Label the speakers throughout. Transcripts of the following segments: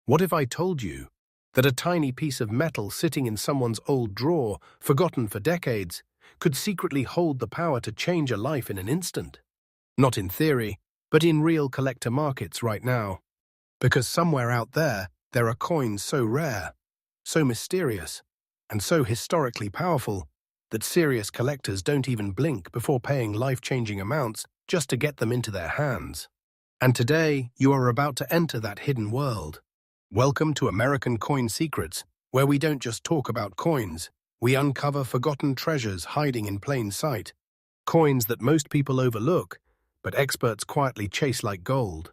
Speaker 1: What if I told you that a tiny piece of metal sitting in someone's old drawer, forgotten for decades, could secretly hold the power to change a life in an instant? Not in theory, but in real collector markets right now. Because somewhere out there are coins so rare, so mysterious, and so historically powerful that serious collectors don't even blink before paying life-changing amounts just to get them into their hands. And today, you are about to enter that hidden world. Welcome to American Coin Secrets, where we don't just talk about coins, we uncover forgotten treasures hiding in plain sight. Coins that most people overlook, but experts quietly chase like gold.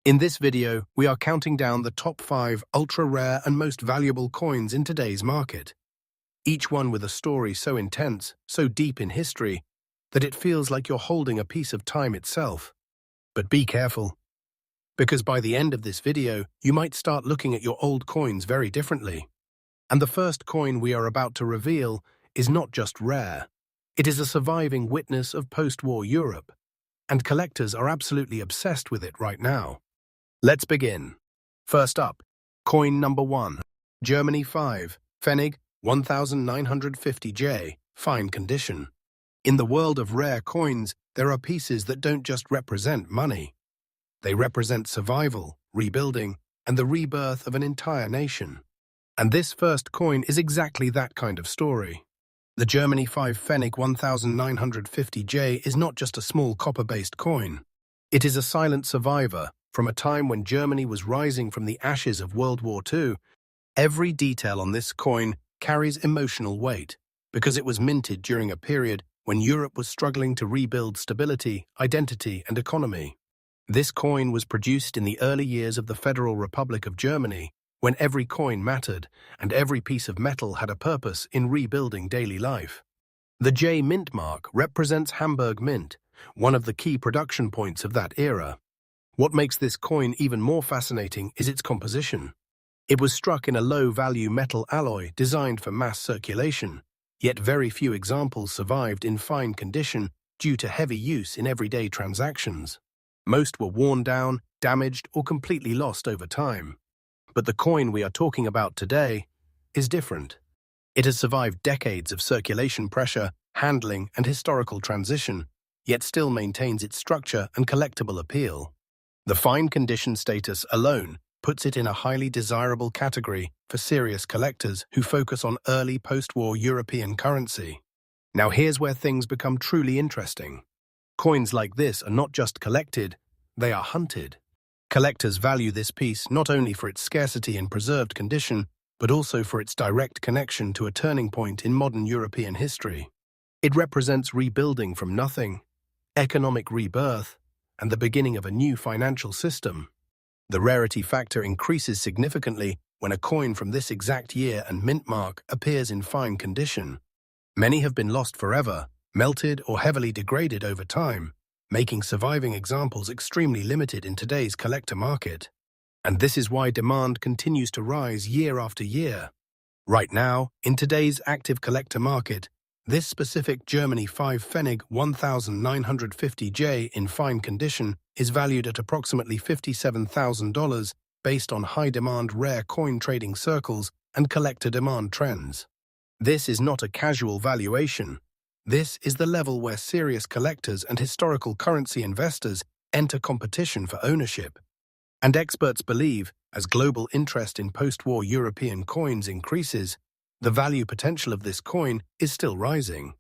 Speaker 1: In this video, we are counting down the top 5 ultra-rare and most valuable coins in today's market. Each one with a story so intense, so deep in history, that it feels like you're holding a piece of time itself. But be careful, because by the end of this video, you might start looking at your old coins very differently. And the first coin we are about to reveal is not just rare. It is a surviving witness of post-war Europe, and collectors are absolutely obsessed with it right now. Let's begin. First up, coin number 1, Germany 5, Pfennig 1950J, fine condition. In the world of rare coins, there are pieces that don't just represent money. They represent survival, rebuilding, and the rebirth of an entire nation. And this first coin is exactly that kind of story. The Germany 5 Pfennig 1950J is not just a small copper-based coin. It is a silent survivor from a time when Germany was rising from the ashes of World War II. Every detail on this coin carries emotional weight because it was minted during a period when Europe was struggling to rebuild stability, identity, and economy. This coin was produced in the early years of the Federal Republic of Germany, when every coin mattered and every piece of metal had a purpose in rebuilding daily life. The J mint mark represents Hamburg Mint, one of the key production points of that era. What makes this coin even more fascinating is its composition. It was struck in a low-value metal alloy designed for mass circulation, yet very few examples survived in fine condition due to heavy use in everyday transactions. Most were worn down, damaged, or completely lost over time. But the coin we are talking about today is different. It has survived decades of circulation pressure, handling, and historical transition, yet still maintains its structure and collectible appeal. The fine condition status alone puts it in a highly desirable category for serious collectors who focus on early post-war European currency. Now here's where things become truly interesting. Coins like this are not just collected, they are hunted. Collectors value this piece not only for its scarcity and preserved condition, but also for its direct connection to a turning point in modern European history. It represents rebuilding from nothing, economic rebirth, and the beginning of a new financial system. The rarity factor increases significantly when a coin from this exact year and mint mark appears in fine condition. Many have been lost forever, melted or heavily degraded over time, making surviving examples extremely limited in today's collector market. And this is why demand continues to rise year after year. Right now, in today's active collector market, this specific Germany 5 Pfennig 1950J in fine condition is valued at approximately $57,000 based on high-demand rare coin trading circles and collector demand trends. This is not a casual valuation. This is the level where serious collectors and historical currency investors enter competition for ownership. And experts believe, as global interest in post-war European coins increases, the value potential of this coin is still rising.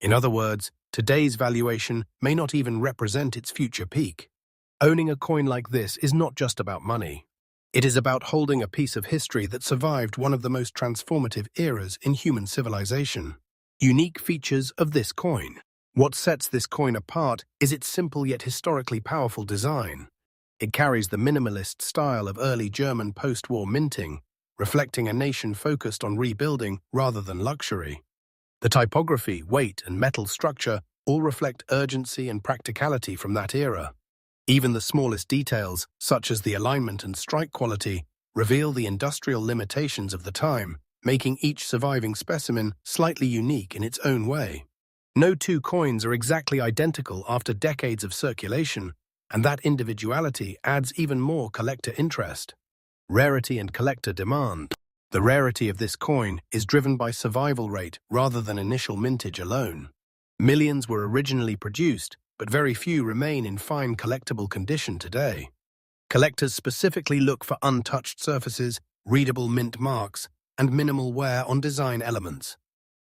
Speaker 1: In other words, today's valuation may not even represent its future peak. Owning a coin like this is not just about money. It is about holding a piece of history that survived one of the most transformative eras in human civilization. Unique features of this coin. What sets this coin apart is its simple yet historically powerful design. It carries the minimalist style of early German post-war minting, reflecting a nation focused on rebuilding rather than luxury. The typography, weight, and metal structure all reflect urgency and practicality from that era. Even the smallest details, such as the alignment and strike quality, reveal the industrial limitations of the time, making each surviving specimen slightly unique in its own way. No two coins are exactly identical after decades of circulation, and that individuality adds even more collector interest. Rarity and collector demand. The rarity of this coin is driven by survival rate rather than initial mintage alone. Millions were originally produced, but very few remain in fine collectible condition today. Collectors specifically look for untouched surfaces, readable mint marks, and minimal wear on design elements.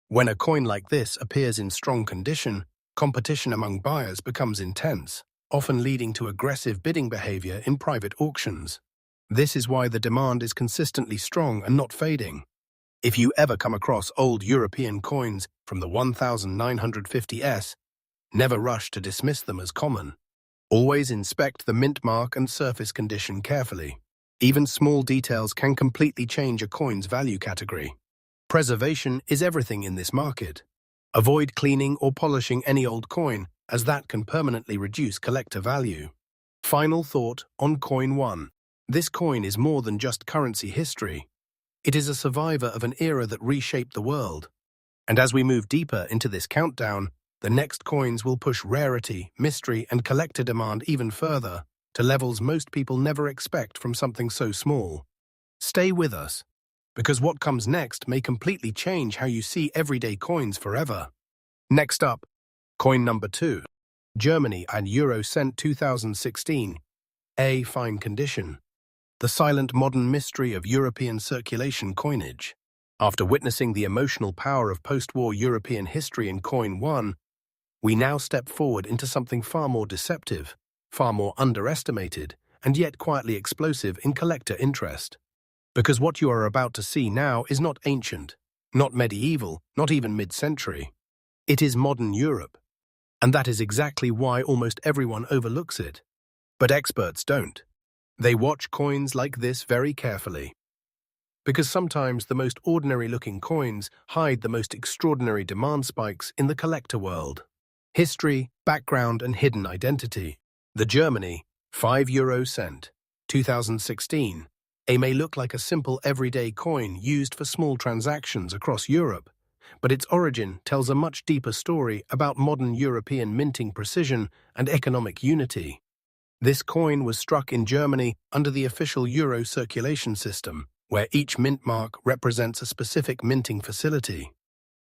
Speaker 1: When a coin like this appears in strong condition, competition among buyers becomes intense, often leading to aggressive bidding behavior in private auctions. This is why the demand is consistently strong and not fading. If you ever come across old European coins from the 1950s, never rush to dismiss them as common. Always inspect the mint mark and surface condition carefully. Even small details can completely change a coin's value category. Preservation is everything in this market. Avoid cleaning or polishing any old coin, as that can permanently reduce collector value. Final thought on Coin 1. This coin is more than just currency history. It is a survivor of an era that reshaped the world. And as we move deeper into this countdown, the next coins will push rarity, mystery, and collector demand even further, to levels most people never expect from something so small. Stay with us, because what comes next may completely change how you see everyday coins forever. Next up, coin number 2. Germany and Euro cent 2016. A fine condition. The silent modern mystery of European circulation coinage. After witnessing the emotional power of post-war European history in Coin 1, we now step forward into something far more deceptive, far more underestimated, and yet quietly explosive in collector interest. Because what you are about to see now is not ancient, not medieval, not even mid-century. It is modern Europe. And that is exactly why almost everyone overlooks it. But experts don't. They watch coins like this very carefully. Because sometimes the most ordinary-looking coins hide the most extraordinary demand spikes in the collector world. History, background, and hidden identity. The Germany, €5 cent, 2016. A may look like a simple everyday coin used for small transactions across Europe, but its origin tells a much deeper story about modern European minting precision and economic unity. This coin was struck in Germany under the official euro circulation system, where each mint mark represents a specific minting facility.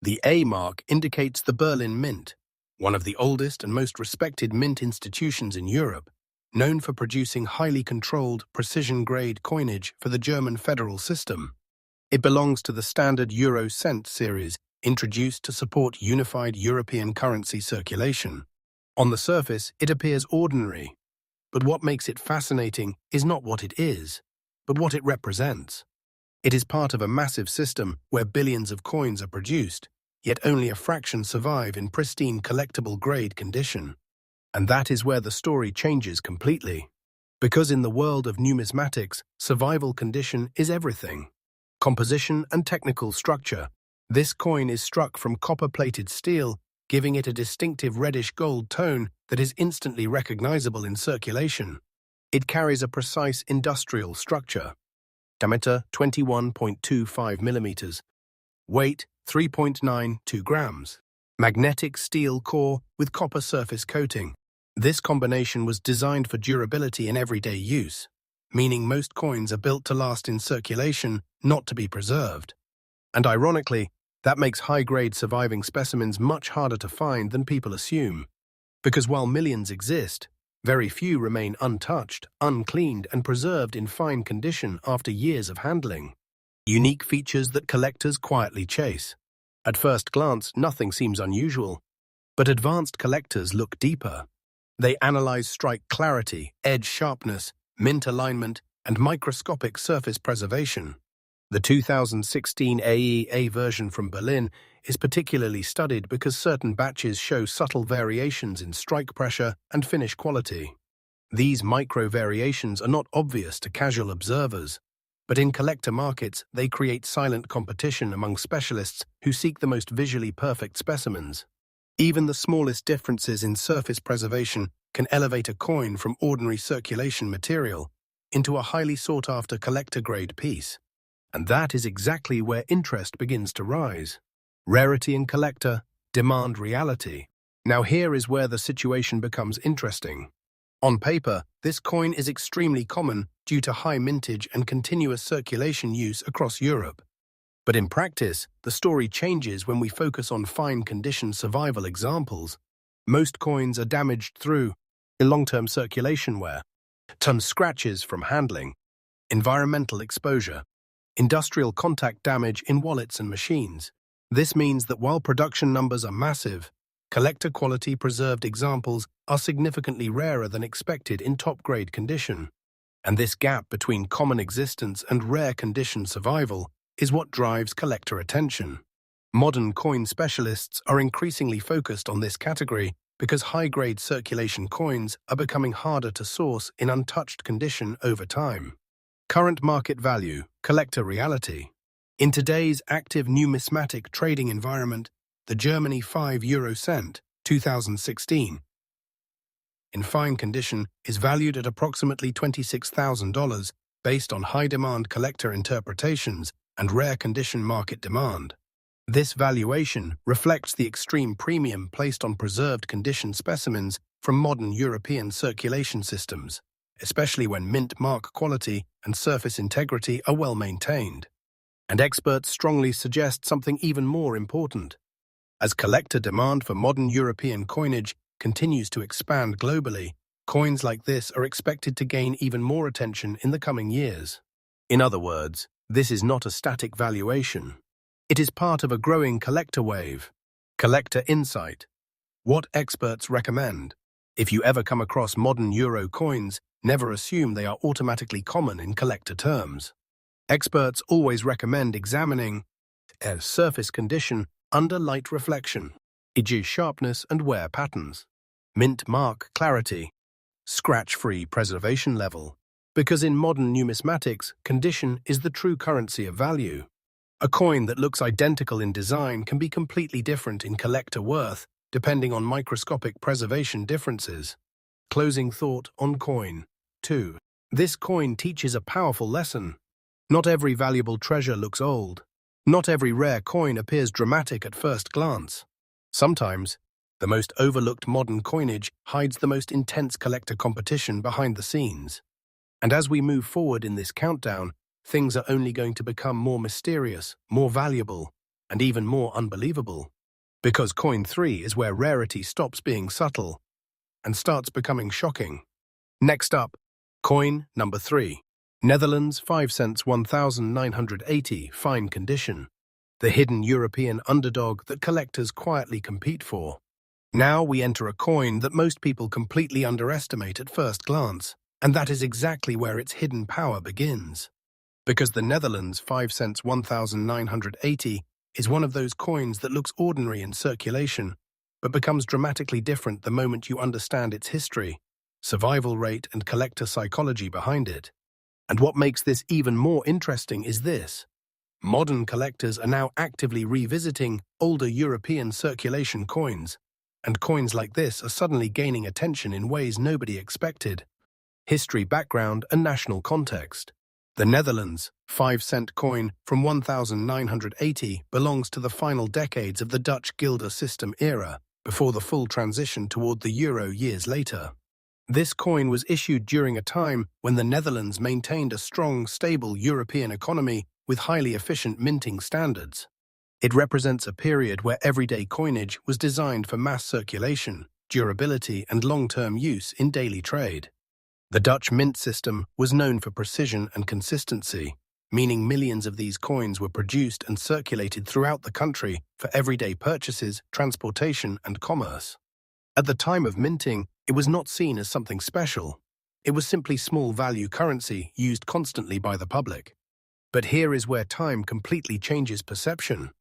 Speaker 1: The A mark indicates the Berlin Mint, one of the oldest and most respected mint institutions in Europe, known for producing highly controlled, precision-grade coinage for the German federal system. It belongs to the standard Euro cent series, introduced to support unified European currency circulation. On the surface, it appears ordinary. But what makes it fascinating is not what it is, but what it represents. It is part of a massive system where billions of coins are produced, yet only a fraction survive in pristine collectible-grade condition. And that is where the story changes completely. Because in the world of numismatics, survival condition is everything. Composition and technical structure. This coin is struck from copper-plated steel, giving it a distinctive reddish-gold tone that is instantly recognizable in circulation. It carries a precise industrial structure. Diameter 21.25 millimeters. Weight 3.92 grams. Magnetic steel core with copper surface coating. This combination was designed for durability in everyday use, meaning most coins are built to last in circulation, not to be preserved. And ironically, that makes high-grade surviving specimens much harder to find than people assume. Because while millions exist, very few remain untouched, uncleaned, and preserved in fine condition after years of handling. Unique features that collectors quietly chase. At first glance, nothing seems unusual. But advanced collectors look deeper. They analyze strike clarity, edge sharpness, mint alignment, and microscopic surface preservation. The 2016 AEA version from Berlin is particularly studied because certain batches show subtle variations in strike pressure and finish quality. These micro-variations are not obvious to casual observers, but in collector markets they create silent competition among specialists who seek the most visually perfect specimens. Even the smallest differences in surface preservation can elevate a coin from ordinary circulation material into a highly sought-after collector-grade piece. And that is exactly where interest begins to rise. Rarity and collector demand reality. Now here is where the situation becomes interesting. On paper, this coin is extremely common due to high mintage and continuous circulation use across Europe. But in practice, the story changes when we focus on fine-condition survival examples. Most coins are damaged through long-term circulation wear, scratches from handling, environmental exposure, industrial contact damage in wallets and machines. This means that while production numbers are massive, collector-quality preserved examples are significantly rarer than expected in top-grade condition. And this gap between common existence and rare condition survival is what drives collector attention. Modern coin specialists are increasingly focused on this category because high-grade circulation coins are becoming harder to source in untouched condition over time. Current market value, collector reality. In today's active numismatic trading environment, the Germany 5 euro cent, 2016, in fine condition is valued at approximately $26,000 based on high-demand collector interpretations and rare condition market demand. This valuation reflects the extreme premium placed on preserved condition specimens from modern European circulation systems, especially when mint mark quality and surface integrity are well maintained. And experts strongly suggest something even more important. As collector demand for modern European coinage continues to expand globally, coins like this are expected to gain even more attention in the coming years. In other words, this is not a static valuation. It is part of a growing collector wave. Collector insight. What experts recommend. If you ever come across modern euro coins, never assume they are automatically common in collector terms. Experts always recommend examining surface condition under light reflection, e.g. sharpness and wear patterns, mint mark clarity, scratch-free preservation level, because in modern numismatics, condition is the true currency of value. A coin that looks identical in design can be completely different in collector worth, depending on microscopic preservation differences. Closing thought on coin. 2. This coin teaches a powerful lesson. Not every valuable treasure looks old. Not every rare coin appears dramatic at first glance. Sometimes, the most overlooked modern coinage hides the most intense collector competition behind the scenes. And as we move forward in this countdown, things are only going to become more mysterious, more valuable, and even more unbelievable. Because coin 3 is where rarity stops being subtle and starts becoming shocking. Next up, coin number 3. Netherlands 5 cents 1980 fine condition. The hidden European underdog that collectors quietly compete for. Now we enter a coin that most people completely underestimate at first glance, and that is exactly where its hidden power begins. Because the Netherlands 5 cents 1980 is one of those coins that looks ordinary in circulation, but becomes dramatically different the moment you understand its history, survival rate, and collector psychology behind it. And what makes this even more interesting is this. Modern collectors are now actively revisiting older European circulation coins, and coins like this are suddenly gaining attention in ways nobody expected. History, background, and national context. The Netherlands 5-cent coin from 1980 belongs to the final decades of the Dutch guilder system era, before the full transition toward the euro years later. This coin was issued during a time when the Netherlands maintained a strong, stable European economy with highly efficient minting standards. It represents a period where everyday coinage was designed for mass circulation, durability, and long-term use in daily trade. The Dutch mint system was known for precision and consistency, meaning millions of these coins were produced and circulated throughout the country for everyday purchases, transportation, and commerce. At the time of minting, it was not seen as something special. It was simply small-value currency used constantly by the public. But here is where time completely changes perception,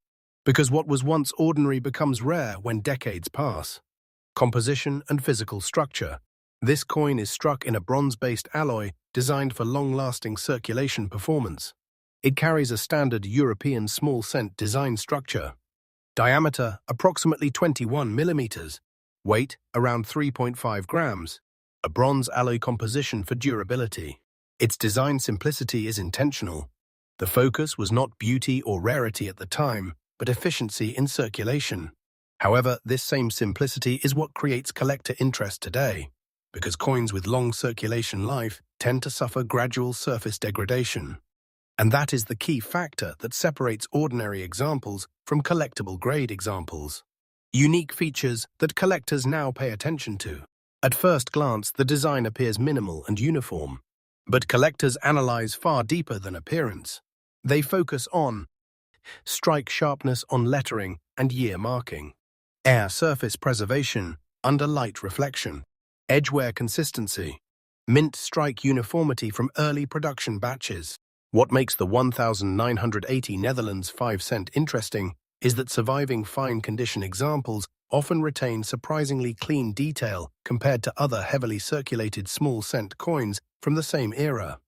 Speaker 1: because what was once ordinary becomes rare when decades pass. Composition and physical structure. This coin is struck in a bronze-based alloy designed for long-lasting circulation performance. It carries a standard European small cent design structure. Diameter approximately 21 millimeters. Weight around 3.5 grams. A bronze alloy composition for durability. Its design simplicity is intentional. The focus was not beauty or rarity at the time, but efficiency in circulation. However, this same simplicity is what creates collector interest today. because coins with long circulation life tend to suffer gradual surface degradation. And that is the key factor that separates ordinary examples from collectible-grade examples. Unique features that collectors now pay attention to. At first glance, the design appears minimal and uniform, but collectors analyze far deeper than appearance. They focus on strike sharpness on lettering and year marking, air surface preservation under light reflection, edge wear consistency, mint strike uniformity from early production batches. What makes the 1980 Netherlands 5-cent interesting is that surviving fine condition examples often retain surprisingly clean detail compared to other heavily circulated small cent coins from the same era.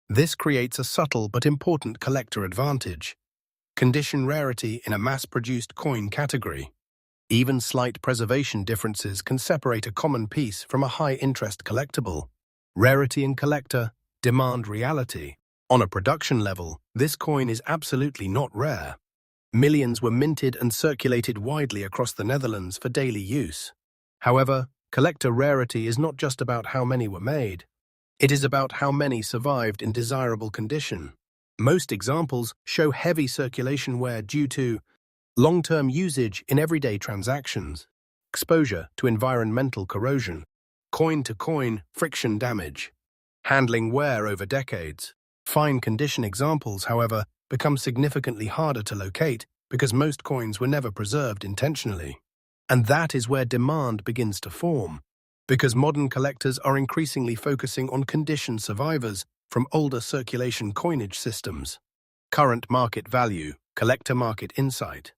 Speaker 1: This creates a subtle but important collector advantage. Condition rarity in a mass-produced coin category. Even slight preservation differences can separate a common piece from a high-interest collectible. Rarity in collector, demand reality. On a production level, this coin is absolutely not rare. Millions were minted and circulated widely across the Netherlands for daily use. However, collector rarity is not just about how many were made. It is about how many survived in desirable condition. Most examples show heavy circulation wear due to long-term usage in everyday transactions, exposure to environmental corrosion, coin-to-coin friction damage, handling wear over decades. Fine condition examples, however, become significantly harder to locate because most coins were never preserved intentionally. And that is where demand begins to form, because modern collectors are increasingly focusing on condition survivors from older circulation coinage systems. Current market value, collector market insight.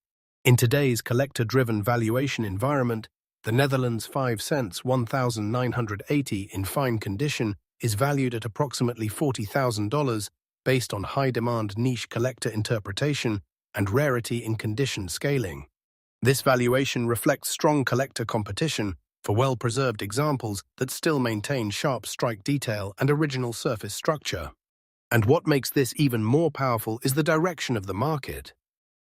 Speaker 1: In today's collector-driven valuation environment, the Netherlands 5 cents 1980 in fine condition is valued at approximately $40,000 based on high-demand niche collector interpretation and rarity in condition scaling. This valuation reflects strong collector competition for well-preserved examples that still maintain sharp strike detail and original surface structure. And what makes this even more powerful is the direction of the market.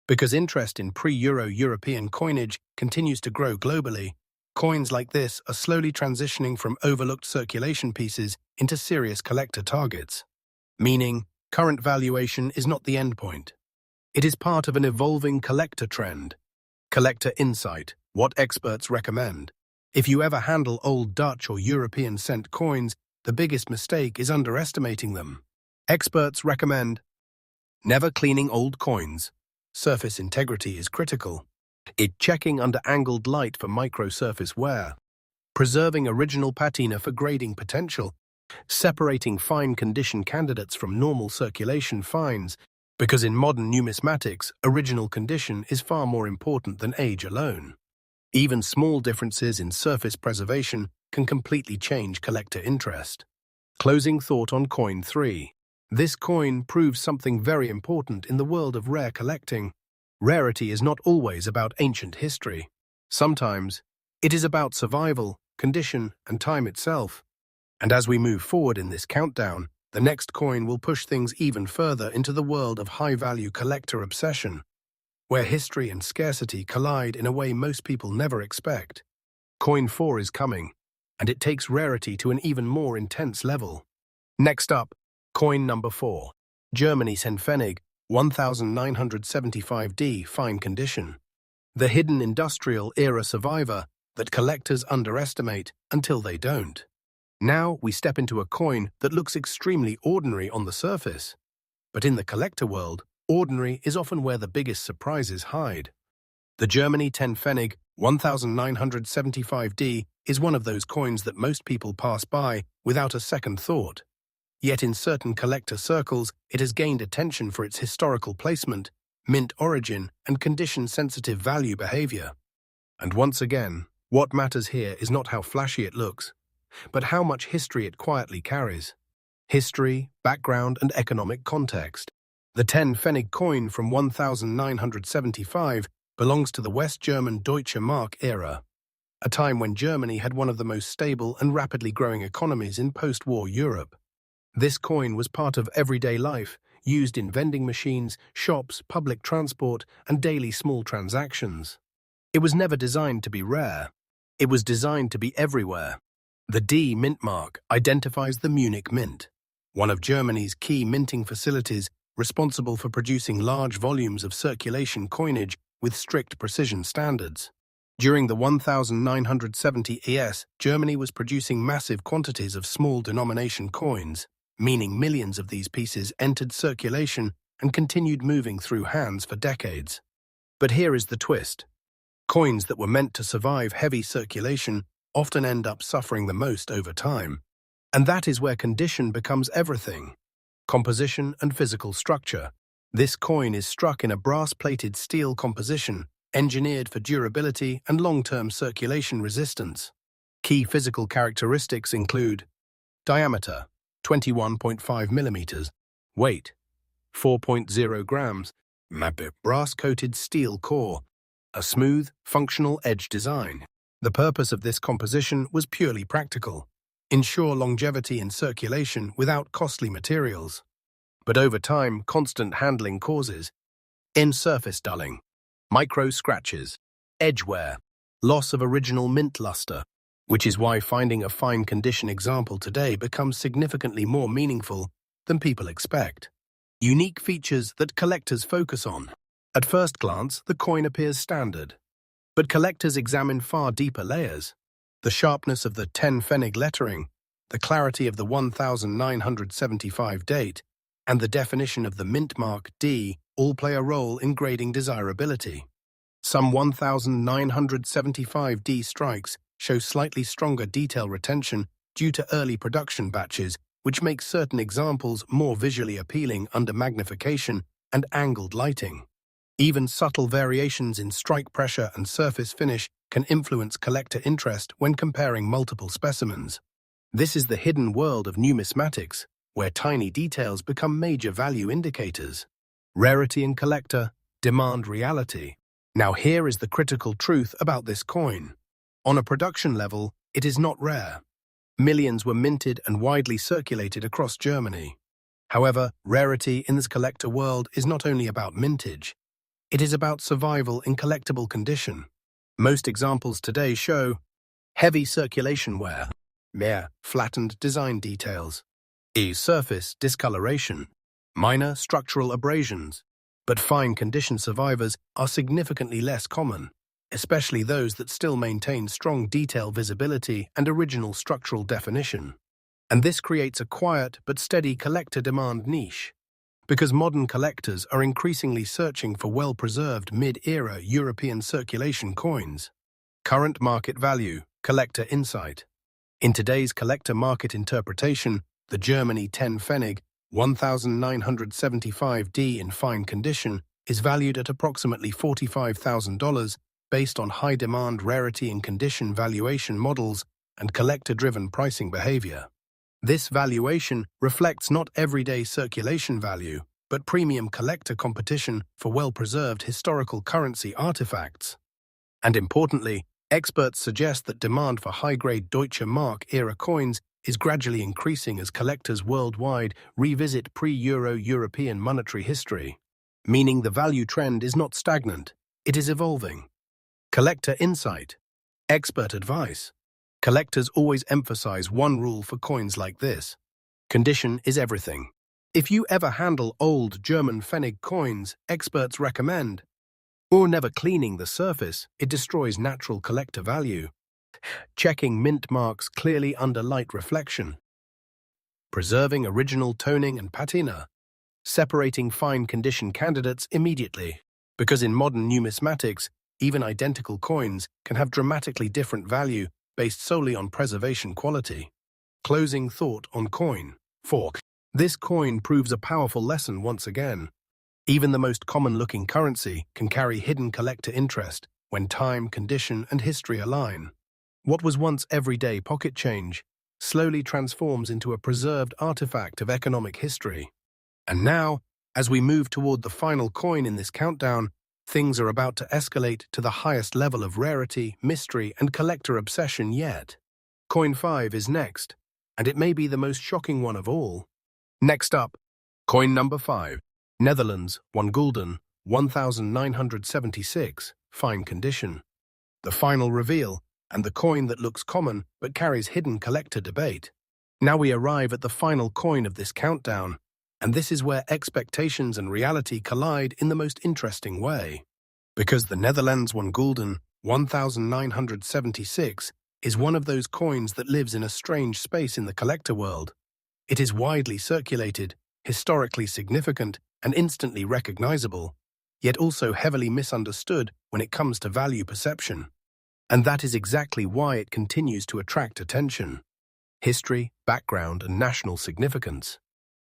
Speaker 1: Because interest in pre-Euro European coinage continues to grow globally, coins like this are slowly transitioning from overlooked circulation pieces into serious collector targets. Meaning, current valuation is not the endpoint. It is part of an evolving collector trend. Collector insight, what experts recommend. If you ever handle old Dutch or European cent coins, the biggest mistake is underestimating them. Experts recommend never cleaning old coins. Surface integrity is critical. Checking under angled light for micro-surface wear. Preserving original patina for grading potential. Separating fine condition candidates from normal circulation fines, because in modern numismatics, original condition is far more important than age alone. Even small differences in surface preservation can completely change collector interest. Closing thought on coin 3. This coin proves something very important in the world of rare collecting. Rarity is not always about ancient history. Sometimes, it is about survival, condition, and time itself. And as we move forward in this countdown, the next coin will push things even further into the world of high-value collector obsession, where history and scarcity collide in a way most people never expect. Coin 4 is coming, and it takes rarity to an even more intense level. Next up, coin number 4, Germany Centpfennig, 1975D fine condition. The hidden industrial era survivor that collectors underestimate until they don't. Now we step into a coin that looks extremely ordinary on the surface. But in the collector world, ordinary is often where the biggest surprises hide. The Germany Centpfennig 1975D is one of those coins that most people pass by without a second thought. Yet in certain collector circles, it has gained attention for its historical placement, mint origin, and condition-sensitive value behavior. And once again, what matters here is not how flashy it looks, but how much history it quietly carries. History, background, and economic context. The 10 Pfennig coin from 1975 belongs to the West German Deutsche Mark era, a time when Germany had one of the most stable and rapidly growing economies in post-war Europe. This coin was part of everyday life, used in vending machines, shops, public transport, and daily small transactions. It was never designed to be rare. It was designed to be everywhere. The D mint mark identifies the Munich Mint, one of Germany's key minting facilities responsible for producing large volumes of circulation coinage with strict precision standards. During the 1970 ES, Germany was producing massive quantities of small denomination coins, meaning millions of these pieces entered circulation and continued moving through hands for decades. But here is the twist. Coins that were meant to survive heavy circulation often end up suffering the most over time. And that is where condition becomes everything. Composition and physical structure. This coin is struck in a brass-plated steel composition, engineered for durability and long-term circulation resistance. Key physical characteristics include diameter, 21.5 millimeters, weight, 4.0 grams, brass-coated steel core, a smooth, functional edge design. The purpose of this composition was purely practical. Ensure longevity in circulation without costly materials. But over time, constant handling causes in-surface dulling, micro scratches, edge wear, loss of original mint luster, which is why finding a fine condition example today becomes significantly more meaningful than people expect. Unique features that collectors focus on. At first glance, the coin appears standard, but collectors examine far deeper layers. The sharpness of the 10 Pfennig lettering, the clarity of the 1975 date, and the definition of the mint mark D all play a role in grading desirability. Some 1975 D strikes show slightly stronger detail retention due to early production batches, which makes certain examples more visually appealing under magnification and angled lighting. Even subtle variations in strike pressure and surface finish can influence collector interest when comparing multiple specimens. This is the hidden world of numismatics, where tiny details become major value indicators. Rarity in collector, demand reality. Now here is the critical truth about this coin. On a production level, it is not rare. Millions were minted and widely circulated across Germany. However, rarity in this collector world is not only about mintage. It is about survival in collectible condition. Most examples today show heavy circulation wear, mere flattened design details, surface discoloration, minor structural abrasions, but fine condition survivors are significantly less common, especially those that still maintain strong detail visibility and original structural definition. And this creates a quiet but steady collector demand niche, because modern collectors are increasingly searching for well-preserved mid-era European circulation coins. Current market value, collector insight. In today's collector market interpretation, the Germany 10 Pfennig 1975 D in fine condition is valued at approximately $45,000 based on high-demand rarity and condition valuation models and collector-driven pricing behavior. This valuation reflects not everyday circulation value, but premium collector competition for well-preserved historical currency artifacts. And importantly, experts suggest that demand for high-grade Deutsche Mark-era coins is gradually increasing as collectors worldwide revisit pre-Euro European monetary history, meaning the value trend is not stagnant, it is evolving. Collector insight. Expert advice. Collectors always emphasize one rule for coins like this. Condition is everything. If you ever handle old German Pfennig coins, experts recommend, or never cleaning the surface, it destroys natural collector value. Checking mint marks clearly under light reflection. Preserving original toning and patina. Separating fine condition candidates immediately. Because in modern numismatics, even identical coins can have dramatically different value based solely on preservation quality. Closing thought on coin. 4. This coin proves a powerful lesson once again. Even the most common-looking currency can carry hidden collector interest when time, condition, and history align. What was once everyday pocket change slowly transforms into a preserved artifact of economic history. And now, as we move toward the final coin in this countdown, things are about to escalate to the highest level of rarity, mystery, and collector obsession yet. Coin 5 is next, and it may be the most shocking one of all. Next up, coin number 5, Netherlands, 1 gulden, 1976, fine condition. The final reveal, and the coin that looks common but carries hidden collector debate. Now we arrive at the final coin of this countdown, and this is where expectations and reality collide in the most interesting way. Because the Netherlands 1 gulden, 1976, is one of those coins that lives in a strange space in the collector world. It is widely circulated, historically significant, and instantly recognizable, yet also heavily misunderstood when it comes to value perception. And that is exactly why it continues to attract attention. History, background, and national significance.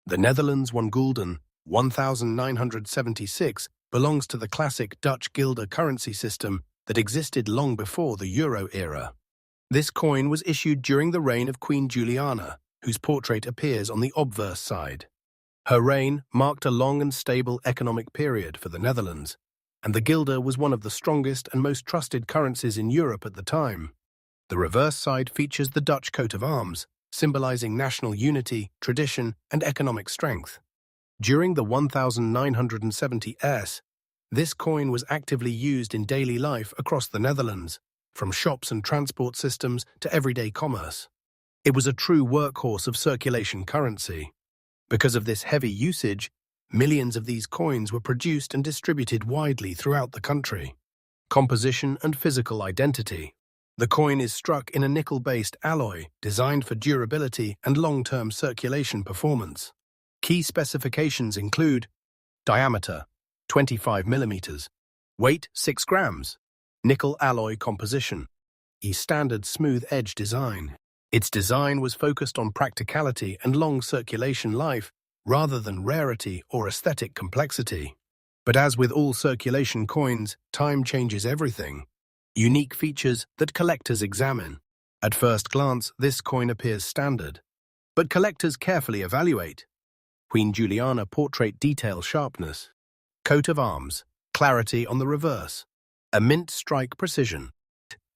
Speaker 1: The Netherlands 1 gulden, 1976, belongs to the classic Dutch guilder currency system that existed long before the euro era. This coin was issued during the reign of Queen Juliana, whose portrait appears on the obverse side. Her reign marked a long and stable economic period for the Netherlands, and the guilder was one of the strongest and most trusted currencies in Europe at the time. The reverse side features the Dutch coat of arms, symbolizing national unity, tradition, and economic strength. During the 1970s, this coin was actively used in daily life across the Netherlands, from shops and transport systems to everyday commerce. It was a true workhorse of circulation currency. Because of this heavy usage, millions of these coins were produced and distributed widely throughout the country. Composition and physical identity. The coin is struck in a nickel-based alloy designed for durability and long-term circulation performance. Key specifications include diameter, 25 millimeters, weight, 6 grams, nickel alloy composition, a standard smooth edge design. Its design was focused on practicality and long circulation life rather than rarity or aesthetic complexity. But as with all circulation coins, time changes everything. Unique features that collectors examine. At first glance, this coin appears standard, but collectors carefully evaluate. Queen Juliana portrait detail sharpness. Coat of arms, clarity on the reverse. A mint strike precision.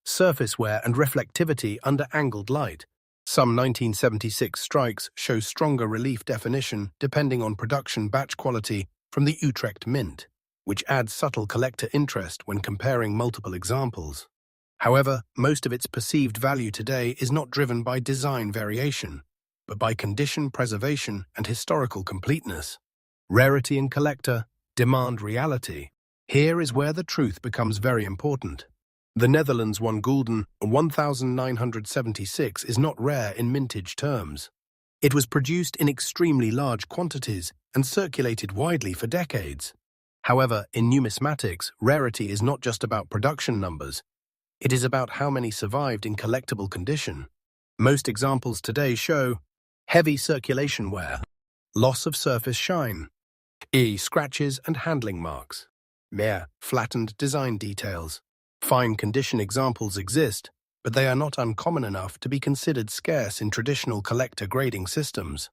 Speaker 1: Surface wear and reflectivity under angled light. Some 1976 strikes show stronger relief definition depending on production batch quality from the Utrecht Mint, which adds subtle collector interest when comparing multiple examples. However, most of its perceived value today is not driven by design variation, but by condition preservation and historical completeness. Rarity and collector demand reality. Here is where the truth becomes very important. The Netherlands 1 gulden, 1976, is not rare in mintage terms. It was produced in extremely large quantities and circulated widely for decades. However, in numismatics, rarity is not just about production numbers. It is about how many survived in collectible condition. Most examples today show heavy circulation wear, loss of surface shine, scratches and handling marks, mere flattened design details. Fine condition examples exist, but they are not uncommon enough to be considered scarce in traditional collector grading systems.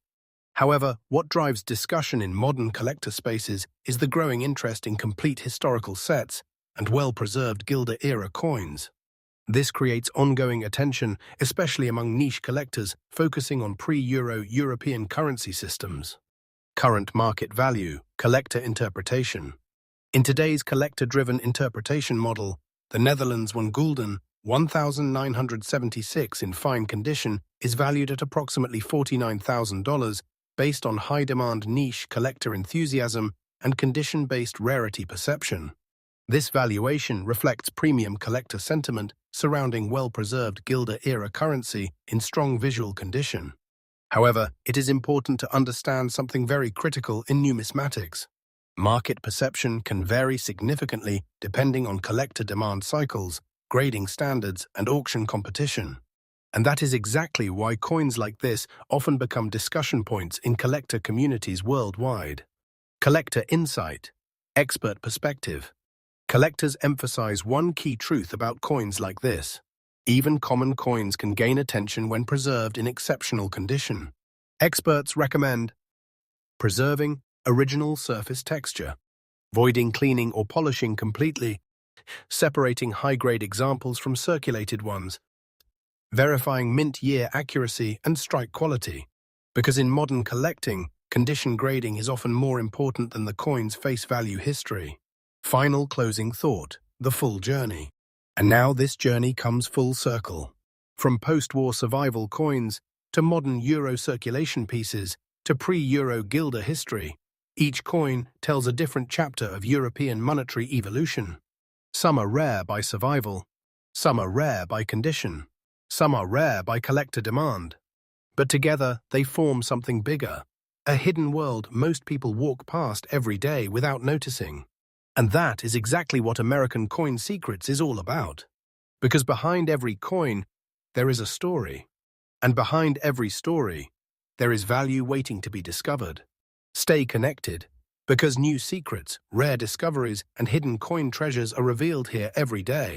Speaker 1: However, what drives discussion in modern collector spaces is the growing interest in complete historical sets and well-preserved Guilder-era coins. This creates ongoing attention, especially among niche collectors focusing on pre-Euro European currency systems. Current market value, collector interpretation. In today's collector-driven interpretation model, the Netherlands 1 gulden, 1976 in fine condition is valued at approximately $49,000 based on high-demand niche collector enthusiasm and condition-based rarity perception. This valuation reflects premium collector sentiment surrounding well-preserved Guilder-era currency in strong visual condition. However, it is important to understand something very critical in numismatics. Market perception can vary significantly depending on collector demand cycles, grading standards, and auction competition. And that is exactly why coins like this often become discussion points in collector communities worldwide. Collector insight, expert perspective. Collectors emphasize one key truth about coins like this. Even common coins can gain attention when preserved in exceptional condition. Experts recommend preserving original surface texture, voiding cleaning or polishing completely, separating high-grade examples from circulated ones, verifying mint year accuracy and strike quality. Because in modern collecting, condition grading is often more important than the coin's face value history. Final closing thought, the full journey. And now this journey comes full circle. From post-war survival coins to modern euro circulation pieces to pre-euro guilder history, each coin tells a different chapter of European monetary evolution. Some are rare by survival, some are rare by condition, some are rare by collector demand. But together they form something bigger, a hidden world most people walk past every day without noticing. And that is exactly what American Coin Secrets is all about. Because behind every coin, there is a story. And behind every story, there is value waiting to be discovered. Stay connected, because new secrets, rare discoveries, and hidden coin treasures are revealed here every day.